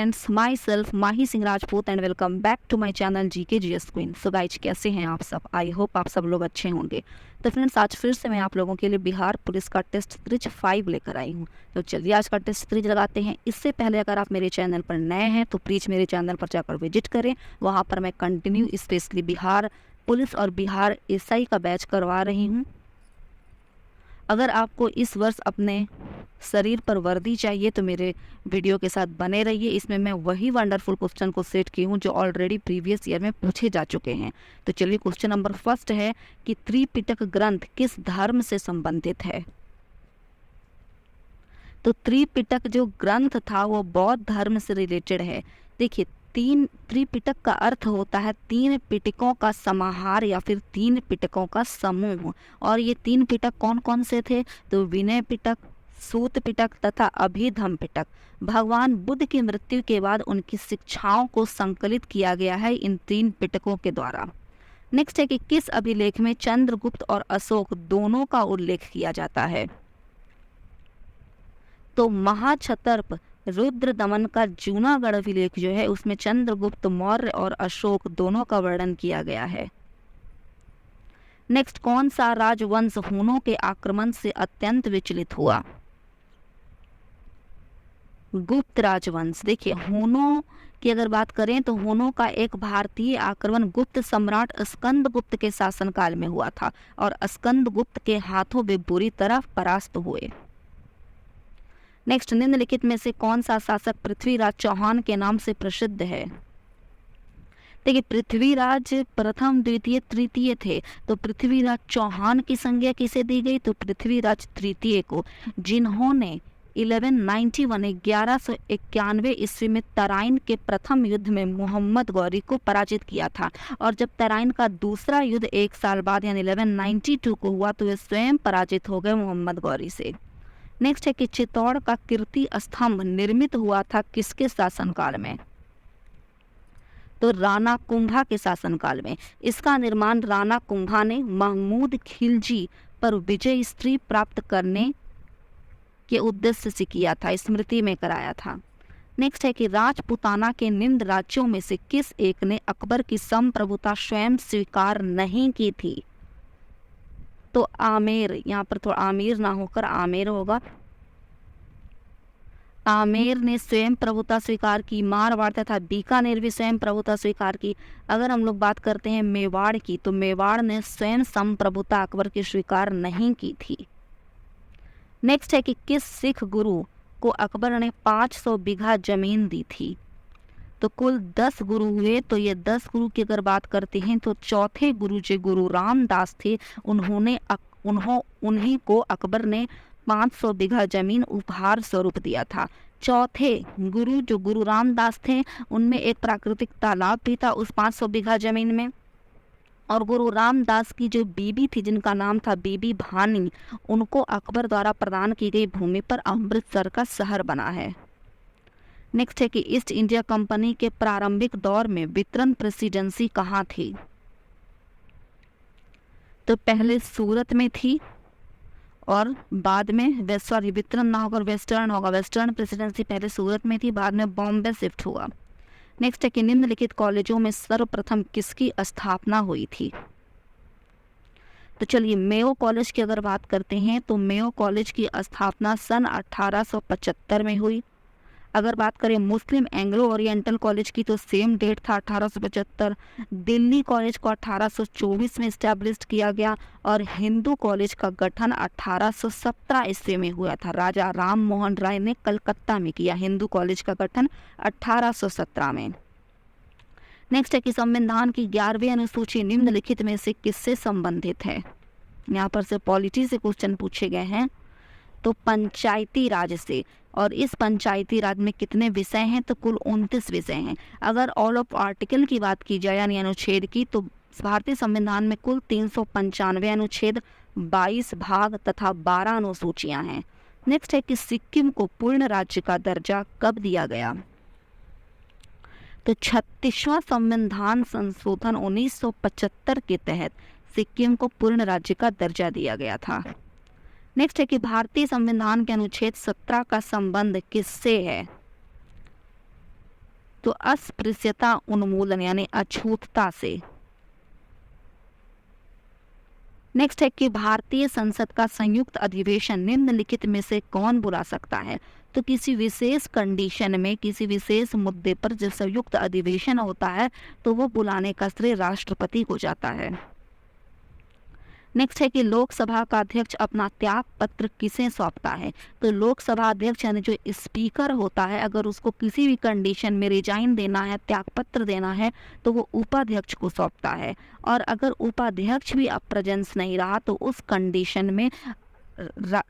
Friends, myself Mahi Singh Rajput and welcome back to my channel GK GS queen. So guys, कैसे हैं आप सब? I hope आप सब लोग अच्छे होंगे। तो फ्रेंड्स, आज फिर से मैं आप लोगों के लिए बिहार पुलिस का टेस्ट सीरीज 5 लेकर आई हूँ। तो चलिए आज का टेस्ट सीरीज लगाते हैं। इससे पहले अगर आप मेरे चैनल पर नए हैं तो प्लीज़ मेरे चैनल पर जाकर विजिट करें। वहाँ पर मैं कंटिन्यू स्पेशली बिहार पुलिस और बिहार एसआई का बैच करवा रही हूँ। अगर आपको इस वर्ष अपने शरीर पर वर्दी चाहिए तो मेरे वीडियो के साथ बने रहिए। इसमें मैं वही वंडरफुल क्वेश्चन को सेट की हूँ जो ऑलरेडी प्रीवियस ईयर में पूछे जा चुके हैं। तो चलिए, क्वेश्चन नंबर फर्स्ट है कि त्रिपिटक ग्रंथ किस धर्म से संबंधित है? तो त्रिपिटक जो ग्रंथ था वो बौद्ध धर्म से रिलेटेड है। देखिए, त्रिपिटक का अर्थ होता है 3 पिटकों का समाहार या फिर 3 पिटकों का समूह। और ये 3 पिटक कौन कौन से थे? तो विनय पिटक, सूत पिटक तथा अभिधम पिटक। भगवान बुद्ध की मृत्यु के बाद उनकी शिक्षाओं को संकलित किया गया है इन 3 पिटकों के द्वारा। नेक्स्ट है कि किस अभिलेख में चंद्रगुप्त और अशोक दोनों का उल्लेख किया जाता है? तो महाक्षत्रप रुद्र दमन का जूनागढ़ अभिलेख जो है उसमें चंद्रगुप्त मौर्य और अशोक दोनों का वर्णन किया गया है। नेक्स्ट, कौन सा राजवंश हूनों के आक्रमण से अत्यंत विचलित हुआ? गुप्त राजवंश। देखिए, हूनों की अगर बात करें तो हूनों का एक भारतीय आक्रमण गुप्त सम्राट स्कंदगुप्त के शासनकाल में हुआ था और स्कंदगुप्त के हाथों वे बुरी तरह परास्त हुए। नेक्स्ट, निम्नलिखित में से कौन सा शासक पृथ्वीराज चौहान के नाम से प्रसिद्ध है? देखिए, पृथ्वीराज प्रथम, द्वितीय, तृतीय थे। तो पृथ्वीराज चौहान की संज्ञा किसे दी गई? तो पृथ्वीराज तृतीय को, जिन्होंने 1191 ईस्वी में तराइन के प्रथम युद्ध में मोहम्मद गौरी को पराजित किया था। और जब तराइन का दूसरा युद्ध 1 साल बाद यानी 1192 को हुआ तो वे स्वयं पराजित हो गए मोहम्मद गौरी से। नेक्स्ट है कि चित्तौड़ का कीर्ति स्तंभ निर्मित हुआ था किसके शासनकाल में? तो राणा कुंभा के शासनकाल में। इसका निर्माण राणा कुंभा ने महमूद खिलजी पर विजय स्त्री प्राप्त करने के उद्देश्य से किया था, स्मृति में कराया था। नेक्स्ट है कि राजपूताना के निम्न राज्यों में से किस एक ने अकबर की संप्रभुता स्वयं स्वीकार नहीं की थी? तो आमेर, यहाँ पर थोड़ा आमिर ना होकर आमेर होगा। आमेर ने स्वयं प्रभुता स्वीकार की। मारवाड़ तथा बीकानेर भी स्वयं प्रभुता स्वीकार की। अगर हम लोग बात करते हैं मेवाड़ की तो मेवाड़ ने स्वयं संप्रभुता अकबर की स्वीकार नहीं की थी। नेक्स्ट है कि किस सिख गुरु को अकबर ने 500 बीघा जमीन दी थी? तो कुल 10 गुरु हुए। तो ये 10 गुरु की अगर बात करते हैं तो चौथे गुरु जो गुरु रामदास थे उन्हीं को अकबर ने 500 बीघा जमीन उपहार स्वरूप दिया था। चौथे गुरु जो गुरु रामदास थे उनमें एक प्राकृतिक तालाब भी था उस 500 बीघा जमीन में। और गुरु रामदास की जो बीबी थी जिनका नाम था बीबी भानी, उनको अकबर द्वारा प्रदान की गई भूमि पर अमृतसर का शहर बना है। नेक्स्ट है कि ईस्ट इंडिया कंपनी के प्रारंभिक दौर में वितरण प्रेसिडेंसी कहाँ थी? तो पहले सूरत में थी और बाद में वितरण ना होकर वेस्टर्न होगा। वेस्टर्न प्रेसिडेंसी पहले सूरत में थी, बाद में बॉम्बे शिफ्ट हुआ। नेक्स्ट है कि निम्नलिखित कॉलेजों में सर्वप्रथम किसकी स्थापना हुई थी? तो चलिए, मेयो कॉलेज की अगर बात करते हैं तो मेयो कॉलेज की स्थापना सन 1875 में हुई। अगर बात करें मुस्लिम एंग्लो ओरिएंटल कॉलेज की तो सेम डेट था 1875। दिल्ली कॉलेज को 1824 में इस्टेब्लिश किया गया और हिंदू कॉलेज का गठन 1817 ईस्वी में हुआ था। राजा राम मोहन राय ने कलकत्ता में किया हिंदू कॉलेज का गठन 1817 में। नेक्स्ट है कि संविधान की 11वीं अनुसूची निम्नलिखित में से किससे संबंधित है? यहाँ पर से पॉलिटी से क्वेश्चन पूछे गए हैं। तो पंचायती राज से। और इस पंचायती राज में कितने विषय हैं? तो कुल 29 विषय हैं। अगर ऑल ऑफ आर्टिकल की बात की जाए यानी अनुच्छेद की तो भारतीय संविधान में कुल 395 अनुच्छेद, 22 भाग तथा 12 अनुसूचियां हैं। नेक्स्ट है कि सिक्किम को पूर्ण राज्य का दर्जा कब दिया गया? तो 36वां संविधान संशोधन 1975 के तहत सिक्किम को पूर्ण राज्य का दर्जा दिया गया था। नेक्स्ट है कि भारतीय संविधान के अनुच्छेद 17 का संबंध किससे है? तो अस्पृश्यता उन्मूलन यानी अछूतता से। नेक्स्ट है कि भारतीय संसद का संयुक्त अधिवेशन निम्नलिखित में से कौन बुला सकता है? तो किसी विशेष कंडीशन में किसी विशेष मुद्दे पर जब संयुक्त अधिवेशन होता है तो वो बुलाने का श्रेय राष्ट्रपति को जाता है। नेक्स्ट है कि लोकसभा का अध्यक्ष अपना त्याग पत्र किसे सौंपता है? तो लोकसभा अध्यक्ष यानी जो स्पीकर होता है, अगर उसको किसी भी कंडीशन में रिजाइन देना है, त्याग पत्र देना है, तो वो उपाध्यक्ष को सौंपता है। और अगर उपाध्यक्ष भी अब प्रेजेंस नहीं रहा तो उस कंडीशन में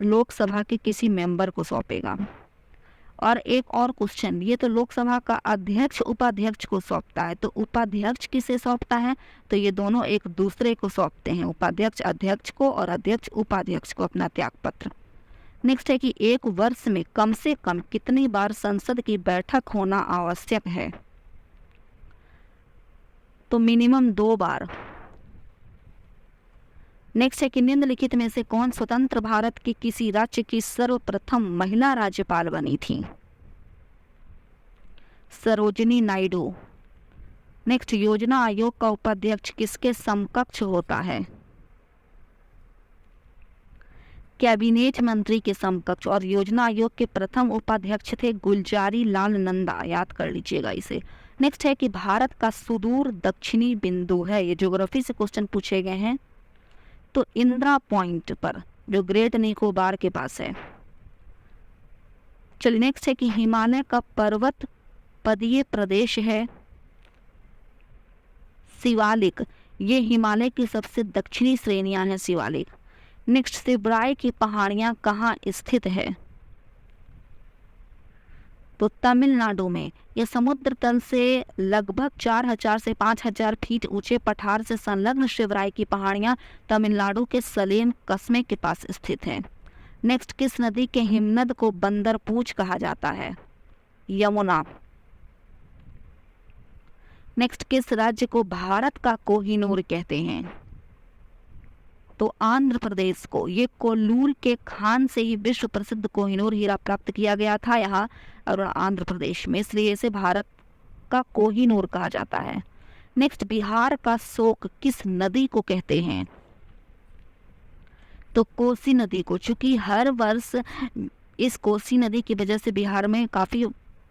लोकसभा के किसी मेंबर को सौंपेगा। और एक और क्वेश्चन, ये तो लोकसभा का अध्यक्ष उपाध्यक्ष को सौंपता है, तो उपाध्यक्ष किसे सौंपता है? तो ये दोनों एक दूसरे को सौंपते हैं, उपाध्यक्ष अध्यक्ष को और अध्यक्ष उपाध्यक्ष को अपना त्यागपत्र। नेक्स्ट है कि एक वर्ष में कम से कम कितनी बार संसद की बैठक होना आवश्यक है? तो मिनिमम 2 बार। नेक्स्ट है कि निम्नलिखित में से कौन स्वतंत्र भारत के किसी राज्य की सर्वप्रथम महिला राज्यपाल बनी थी? सरोजिनी नायडू। नेक्स्ट, योजना आयोग का उपाध्यक्ष किसके समकक्ष होता है? कैबिनेट मंत्री के समकक्ष। और योजना आयोग के प्रथम उपाध्यक्ष थे गुलजारी लाल नंदा, याद कर लीजिएगा इसे। नेक्स्ट है कि भारत का सुदूर दक्षिणी बिंदु है, ये ज्योग्राफी से क्वेश्चन पूछे गए हैं, तो इंदिरा पॉइंट पर जो ग्रेट निकोबार के पास है। चलिए नेक्स्ट है कि हिमालय का पर्वत पदीय प्रदेश है शिवालिक, ये हिमालय की सबसे दक्षिणी श्रेणियां हैं शिवालिक। नेक्स्ट, सिबराई की पहाड़ियां कहाँ स्थित है? तो तमिलनाडु में। यह समुद्र तल से लगभग 4000 से 5000 फीट ऊंचे पठार से संलग्न शिवराई की पहाड़ियां तमिलनाडु के सलेम कस्बे के पास स्थित है। नेक्स्ट, किस नदी के हिमनद को बंदरपूछ कहा जाता है? यमुना। नेक्स्ट, किस राज्य को भारत का कोहिनूर कहते हैं? तो आंध्र प्रदेश को। ये कोल्लूर के खान से ही विश्व प्रसिद्ध कोहिनूर हीरा प्राप्त किया गया था यहाँ और आंध्र प्रदेश में, इसलिए इसे भारत का कोहिनूर कहा जाता है। नेक्स्ट, बिहार का शोक किस नदी को कहते हैं? तो कोसी नदी को। चूंकि हर वर्ष इस कोसी नदी की वजह से बिहार में काफी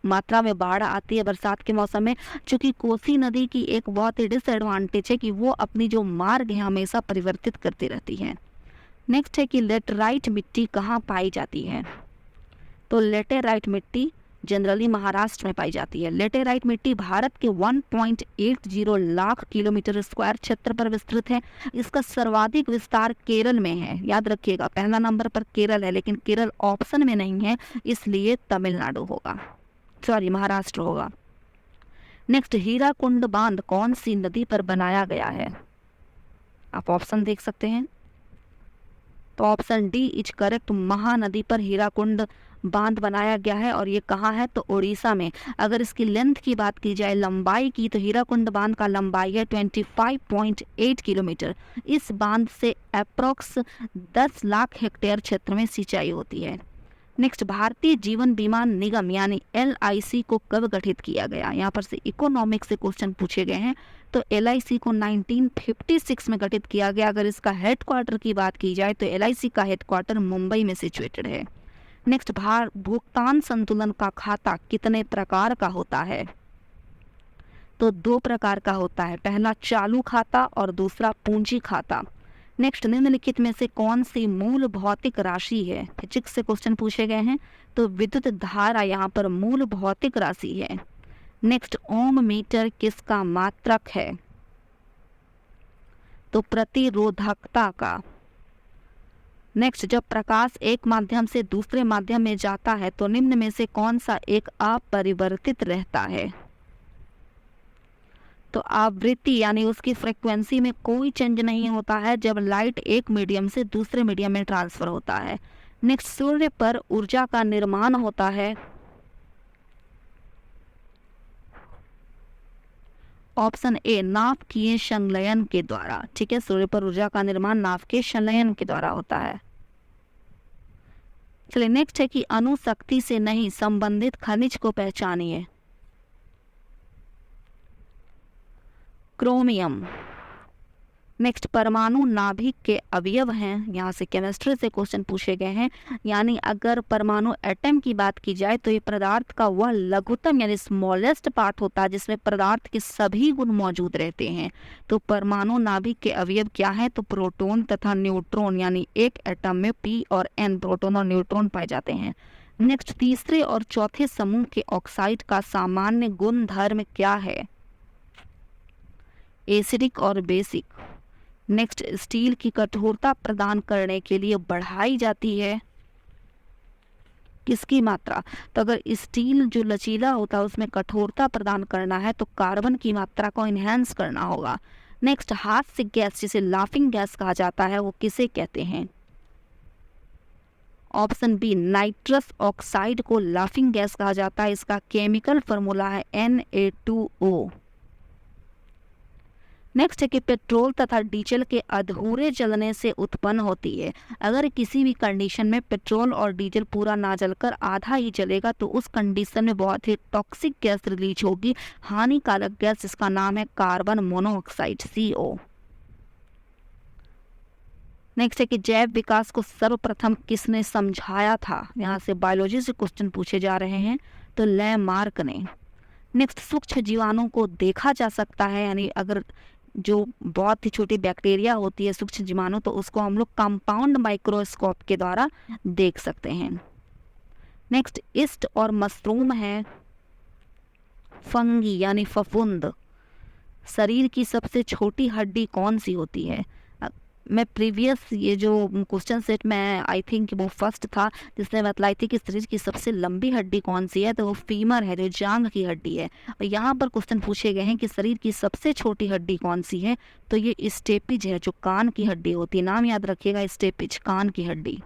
मात्रा में बाढ़ आती है बरसात के मौसम में। चूंकि कोसी नदी की एक बहुत ही डिसएडवांटेज है कि वो अपनी जो मार्ग है हमेशा परिवर्तित करती रहती है। नेक्स्ट है कि लेटेराइट मिट्टी कहाँ पाई जाती है? तो लेटेराइट मिट्टी जनरली महाराष्ट्र में पाई जाती है। लेटेराइट मिट्टी भारत के 1.80 लाख किलोमीटर स्क्वायर क्षेत्र पर विस्तृत है। इसका सर्वाधिक विस्तार केरल में है, याद रखिएगा, पहला नंबर पर केरल है, लेकिन केरल ऑप्शन में नहीं है, इसलिए तमिलनाडु होगा, सॉरी महाराष्ट्र होगा। नेक्स्ट, हीराकुंड बांध कौन सी नदी पर बनाया गया है? आप ऑप्शन देख सकते हैं, तो option D is correct, Mahanadi पर हीराकुंड बांध बनाया गया है। और ये कहाँ है? तो उड़ीसा में। अगर इसकी लेंथ की बात की जाए, लंबाई की, तो हीराकुंड बांध का लंबाई है 25.8 किलोमीटर। इस बांध से अप्रोक्स 10 लाख हेक्टेयर क्षेत्र में सिंचाई होती है। नेक्स्ट, भारतीय जीवन बीमा निगम यानी LIC को कब गठित किया गया? यहाँ पर से इकोनॉमिक्स से क्वेश्चन पूछे गए हैं। तो LIC को 1956 में गठित किया गया। अगर इसका हेडक्वार्टर की बात की जाए तो LIC का हेडक्वार्टर मुंबई में सिचुएटेड है। नेक्स्ट, भुगतान संतुलन का खाता कितने प्रकार का होता है? तो 2 प्रकार का होता है, पहला चालू खाता और दूसरा पूंजी खाता। नेक्स्ट, निम्नलिखित में से कौन सी मूल भौतिक राशि है? फिजिक्स से क्वेश्चन पूछे गए हैं, तो विद्युत धारा यहाँ पर मूल भौतिक राशि है। नेक्स्ट, ओम मीटर किसका मात्रक है? तो प्रतिरोधकता का। नेक्स्ट, जब प्रकाश एक माध्यम से दूसरे माध्यम में जाता है तो निम्न में से कौन सा एक अपरिवर्तित रहता है? तो आवृत्ति यानी उसकी फ्रीक्वेंसी में कोई चेंज नहीं होता है जब लाइट एक मीडियम से दूसरे मीडियम में ट्रांसफर होता है। नेक्स्ट, सूर्य पर ऊर्जा का निर्माण होता है। ऑप्शन ए, नाभिकीय संलयन के द्वारा। ठीक है, सूर्य पर ऊर्जा का निर्माण नाभिकीय संलयन के द्वारा होता है। चलिए नेक्स्ट है कि अणुशक्ति से नहीं संबंधित खनिज को पहचानिए। क्रोमियम। नेक्स्ट, परमाणु नाभिक के अवयव हैं, यहाँ से केमिस्ट्री से क्वेश्चन पूछे गए हैं। यानी अगर परमाणु एटम की बात की जाए तो ये पदार्थ का वह लघुतम यानी स्मॉलेस्ट पार्ट होता है जिसमें पदार्थ के सभी गुण मौजूद रहते हैं। तो परमाणु नाभिक के अवयव क्या है? तो प्रोटॉन तथा न्यूट्रॉन, यानी एक एटम में P और N प्रोटॉन और न्यूट्रॉन पाए जाते हैं। नेक्स्ट, तीसरे और चौथे समूह के ऑक्साइड का सामान्य गुण धर्म क्या है? एसिडिक और बेसिक। नेक्स्ट, स्टील की कठोरता प्रदान करने के लिए बढ़ाई जाती है किसकी मात्रा? तो अगर स्टील जो लचीला होता है उसमें कठोरता प्रदान करना है तो कार्बन की मात्रा को इनहेंस करना होगा। नेक्स्ट, हाथ से गैस जिसे लाफिंग गैस कहा जाता है वो किसे कहते हैं? ऑप्शन बी, नाइट्रस ऑक्साइड को लाफिंग गैस कहा जाता है। इसका केमिकल फॉर्मूला है Na2O। नेक्स्ट है कि पेट्रोल तथा डीजल के अधूरे जलने से उत्पन्न होती है। अगर किसी भी कंडीशन में पेट्रोल और डीजल पूरा ना जलकर आधा ही जलेगा तो उस कंडीशन में बहुत ही टॉक्सिक गैस रिलीज होगी, हानिकारक गैस, जिसका नाम है कार्बन मोनोऑक्साइड CO। नेक्स्ट है कि जैव विकास को सर्वप्रथम किसने समझाया था? यहाँ से बायोलॉजी से क्वेश्चन पूछे जा रहे हैं, तो लैमार्क ने। नेक्स्ट, सूक्ष्म जीवाणु को देखा जा सकता है, यानी अगर जो बहुत ही छोटी बैक्टीरिया होती है सूक्ष्म जीवाणु तो उसको हम लोग कंपाउंड माइक्रोस्कोप के द्वारा देख सकते हैं। नेक्स्ट, ईस्ट और मशरूम है फंगी यानी फफूंद। शरीर की सबसे छोटी हड्डी कौन सी होती है? मैं प्रीवियस ये जो क्वेश्चन सेट में आई थिंक वो फर्स्ट था जिसने बतलाई थी कि शरीर की सबसे लंबी हड्डी कौन सी है, तो वो फीमर है, जो जांग की हड्डी है। और यहाँ पर क्वेश्चन पूछे गए हैं कि शरीर की सबसे छोटी हड्डी कौन सी है, तो ये स्टेपिज है, जो कान की हड्डी होती है। नाम याद रखिएगा, स्टेपिज, कान की हड्डी।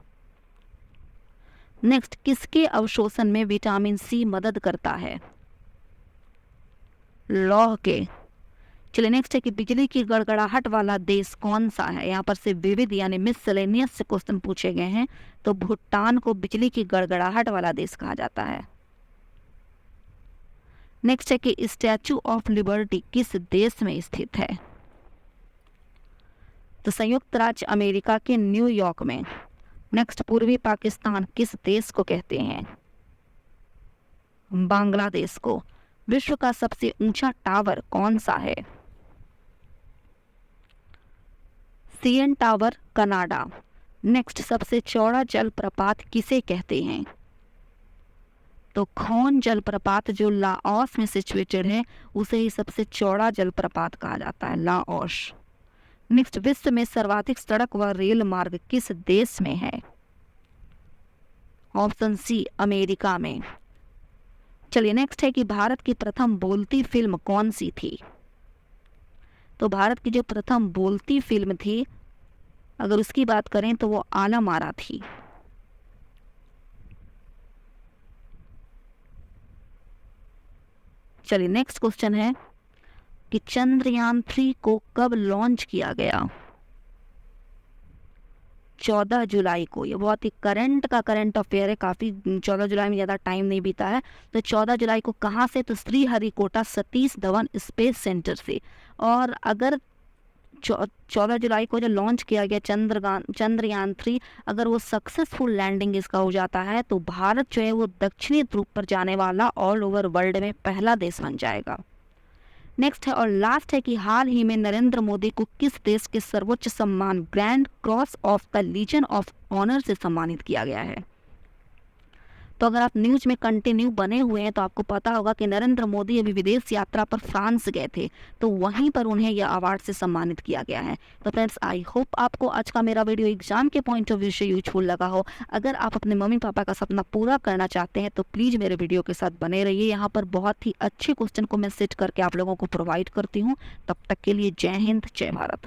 नेक्स्ट, किसके अवशोषण में विटामिन C मदद करता है? लौह के। चलिए नेक्स्ट है कि बिजली की गड़गड़ाहट वाला देश कौन सा है? यहाँ पर से विविध यानी मिसलेनियस से क्वेश्चन पूछे गए हैं, तो भूटान को बिजली की गड़गड़ाहट वाला देश कहा जाता है। नेक्स्ट है कि स्टैचू ऑफ लिबर्टी किस देश में स्थित है? तो संयुक्त राज्य अमेरिका के न्यूयॉर्क में। नेक्स्ट, पूर्वी पाकिस्तान किस देश को कहते हैं? बांग्लादेश को। विश्व का सबसे ऊंचा टावर कौन सा है? CN tower, Canada. नेक्स्ट, सबसे चौड़ा जलप्रपात किसे कहते हैं? तो खोन जलप्रपात जो लाओस में सिचुएटेड है उसे ही सबसे चौड़ा जलप्रपात कहा जाता है, लाओस। नेक्स्ट, विश्व में सर्वाधिक सड़क व रेल मार्ग किस देश में है? ऑप्शन C, अमेरिका में। चलिए नेक्स्ट है कि भारत की प्रथम बोलती फिल्म कौन सी थी? तो भारत की जो प्रथम बोलती फिल्म थी अगर उसकी बात करें तो वो आलम आरा थी। चलिए नेक्स्ट क्वेश्चन है कि चंद्रयान 3 को कब लॉन्च किया गया? 14 जुलाई को। ये बहुत ही करंट अफेयर है, काफ़ी 14 जुलाई में ज़्यादा टाइम नहीं बीता है। तो 14 जुलाई को कहाँ से? तो श्रीहरिकोटा सतीश धवन स्पेस सेंटर से। और अगर 14 जुलाई को जो लॉन्च किया गया चंद्रयान 3 अगर वो सक्सेसफुल लैंडिंग इसका हो जाता है तो भारत जो है वो दक्षिणी ध्रुव पर जाने वाला ऑल ओवर वर्ल्ड में पहला देश बन जाएगा। नेक्स्ट है और लास्ट है कि हाल ही में नरेंद्र मोदी को किस देश के सर्वोच्च सम्मान grand cross of the legion of honour से सम्मानित किया गया है? तो अगर आप न्यूज में कंटिन्यू बने हुए हैं तो आपको पता होगा कि नरेंद्र मोदी अभी विदेश यात्रा पर फ्रांस गए थे, तो वहीं पर उन्हें यह अवार्ड से सम्मानित किया गया है। तो फ्रेंड्स, आई होप आपको आज का मेरा वीडियो एग्जाम के पॉइंट ऑफ व्यू से यूजफुल लगा हो। अगर आप अपने मम्मी पापा का सपना पूरा करना चाहते हैं तो प्लीज़ मेरे वीडियो के साथ बने रहिए। यहाँ पर बहुत ही अच्छे क्वेश्चन को मैं सेट करके आप लोगों को प्रोवाइड करती हूँ। तब तक के लिए जय हिंद, जय भारत।